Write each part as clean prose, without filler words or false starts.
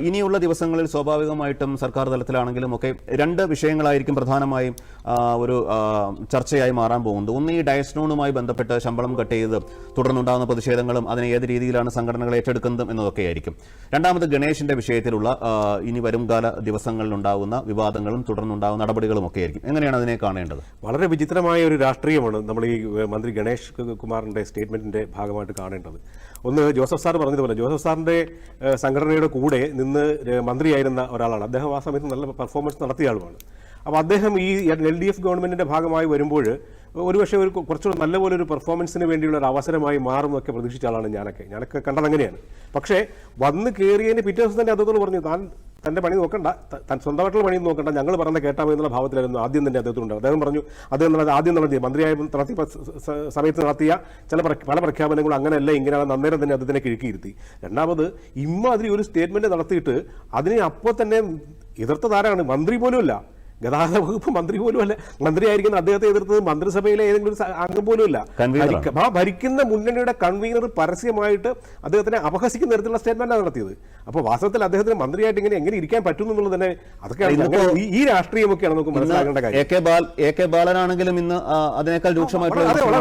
ഇനിയുള്ള ദിവസങ്ങളിൽ സ്വാഭാവികമായിട്ടും സർക്കാർ തലത്തിലാണെങ്കിലും ഒക്കെ രണ്ട് വിഷയങ്ങളായിരിക്കും പ്രധാനമായും ഒരു ചർച്ചയായി മാറാൻ പോകുന്നത്. ഒന്ന്, ഈ ഡയസ്നോണുമായി ബന്ധപ്പെട്ട് ശമ്പളം കട്ട് ചെയ്ത് തുടർന്നുണ്ടാകുന്ന പ്രതിഷേധങ്ങളും അതിനെ ഏത് രീതിയിലാണ് സംഘടനകൾ ഏറ്റെടുക്കുന്നതും എന്നതൊക്കെയായിരിക്കും. രണ്ടാമത്, ഗണേഷിന്റെ വിഷയത്തിലുള്ള ഇനി വരുംകാല ദിവസങ്ങളിലുണ്ടാകുന്ന വിവാദങ്ങളും തുടർന്നുണ്ടാകുന്ന നടപടികളും ഒക്കെ ആയിരിക്കും. എങ്ങനെയാണ് അതിനെ കാണേണ്ടത്? വളരെ വിചിത്രമായ ഒരു രാഷ്ട്രീയമാണ് നമ്മൾ ഈ മന്ത്രി ഗണേഷ് കുമാറിന്റെ സ്റ്റേറ്റ്മെന്റിന്റെ ഭാഗമായിട്ട് കാണേണ്ടത്. ഒന്ന്, ജോസഫ് സാർ പറഞ്ഞതുപോലെ ജോസഫ് സാറിന്റെ സംഘടനയുടെ കൂടെ നിന്ന് മന്ത്രിയായിരുന്ന ഒരാളാണ് അദ്ദേഹം. ആ സമയത്ത് നല്ല പെർഫോമൻസ് നടത്തിയ ആളുമാണ്. അപ്പോൾ അദ്ദേഹം ഈ LDF ഗവൺമെന്റിന്റെ ഭാഗമായി വരുമ്പോൾ ഒരുപക്ഷെ കുറച്ചുകൂടെ നല്ലപോലെ ഒരു പെർഫോമൻസിന് വേണ്ടിയുള്ള ഒരു അവസരമായി മാറുമെന്നൊക്കെ പ്രതീക്ഷിച്ച ആളാണ് ഞാനൊക്കെ കണ്ടത് അങ്ങനെയാണ്. പക്ഷേ വന്ന് കയറിയതിന് പിറ്റേ ദിവസം തന്നെ അദ്ദേഹത്തോട് പറഞ്ഞു, തന്റെ പണി നോക്കണ്ട, താൻ സ്വന്തമായിട്ടുള്ള പണി നോക്കണ്ട, ഞങ്ങൾ പറഞ്ഞ കേട്ടാൽ മതി എന്നുള്ള ഭാവത്തിലായിരുന്നു ആദ്യം തന്നെ അദ്ദേഹത്തിനുണ്ട്. അദ്ദേഹം പറഞ്ഞു, ആദ്യം നടത്തിയ മന്ത്രിയായ നടത്തിയ സമയത്ത് നടത്തിയ പല പ്രഖ്യാപനങ്ങളും അങ്ങനെയല്ല ഇങ്ങനെയാണ് അന്നേരം തന്നെ അദ്ദേഹത്തിനെ കിഴുക്കിയിരുത്തി. രണ്ടാമത്, ഇമ്മാതിരി ഒരു സ്റ്റേറ്റ്മെന്റ് നടത്തിയിട്ട് അതിനെ അപ്പോൾ തന്നെ എതിർത്തതാരാണ്? മന്ത്രി പോലുമല്ല, ഗതാഗത വകുപ്പ് മന്ത്രി പോലുമല്ല. മന്ത്രിയായിരിക്കുന്ന അദ്ദേഹത്തെ എതിർത്തത് മന്ത്രിസഭയിലെ ഏതെങ്കിലും അംഗം പോലുമല്ല. ഭരിക്കുന്ന മുന്നണിയുടെ കൺവീനർ പരസ്യമായിട്ട് അദ്ദേഹത്തിനെ അപഹസിക്കുന്ന തരത്തിലുള്ള സ്റ്റേറ്റ്മെന്റാണ് നടത്തിയത്. അപ്പോൾ വാസ്തവത്തിൽ അദ്ദേഹത്തിന് മന്ത്രിയായിട്ട് എങ്ങനെ ഇരിക്കാൻ പറ്റും എന്നുള്ളത് തന്നെ അതൊക്കെയാണ് ഈ രാഷ്ട്രീയമൊക്കെയാണ് നമുക്ക് മനസ്സിലാക്കേണ്ട കാര്യം. AK ബാലനാണെങ്കിലും ഇന്ന് അതിനേക്കാൾ രൂക്ഷമായിട്ട്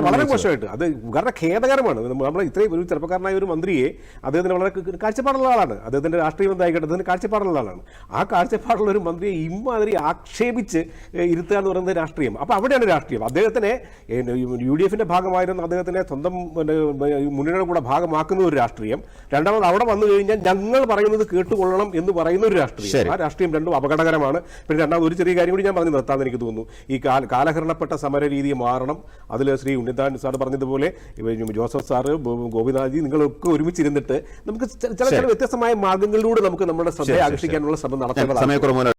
വളരെ മോശമായിട്ട്, അത് വളരെ ഖേദകരമാണ്. നമ്മൾ ഇത്രയും ഒരു ചെറുപ്പക്കാരനായ ഒരു മന്ത്രിയെ അദ്ദേഹത്തിന് വളരെ കാഴ്ചപ്പാടുള്ള ആളാണ്. അദ്ദേഹത്തിന്റെ രാഷ്ട്രീയം എന്തായിക്കട്ടെ, അദ്ദേഹത്തിന് കാഴ്ചപ്പാടുള്ള ആളാണ്. ആ കാഴ്ചപ്പാടുള്ള ഒരു മന്ത്രിയെ ഇമ്മാതിരി ഇരുത്തുക എന്ന് പറയുന്നത് രാഷ്ട്രീയം. അപ്പൊ അവിടെയാണ് രാഷ്ട്രീയം. അദ്ദേഹത്തിനെ UDFന്റെ ഭാഗമായിരുന്നു അദ്ദേഹത്തിനെ സ്വന്തം മുന്നണിയുടെ കൂടെ ഭാഗമാക്കുന്ന ഒരു രാഷ്ട്രീയം. രണ്ടാമത്, അവിടെ വന്നു കഴിഞ്ഞാൽ ഞങ്ങൾ പറയുന്നത് കേട്ടുകൊള്ളണം എന്ന് പറയുന്ന ഒരു രാഷ്ട്രീയം. ആ രാഷ്ട്രീയം രണ്ടും അപകടകരമാണ്. പിന്നെ രണ്ടാമത് ഒരു ചെറിയ കാര്യം കൂടി ഞാൻ പറഞ്ഞു നിർത്താമെന്ന് എനിക്ക് തോന്നുന്നു. ഈ കാലഹരണപ്പെട്ട സമര രീതി മാറണം. അതിൽ ശ്രീ ഉണ്ണിത്താൻ സാർ പറഞ്ഞതുപോലെ ജോസഫ് സാറ്, ഗോപിനാഥ്ജി, നിങ്ങളൊക്കെ ഒരുമിച്ചിരുന്നിട്ട് നമുക്ക് ചില വ്യത്യസ്തമായ മാർഗങ്ങളിലൂടെ നമുക്ക് നമ്മുടെ ശ്രദ്ധയെ ആകർഷിക്കാനുള്ള ശ്രമം നടത്തേണ്ടതാണ്.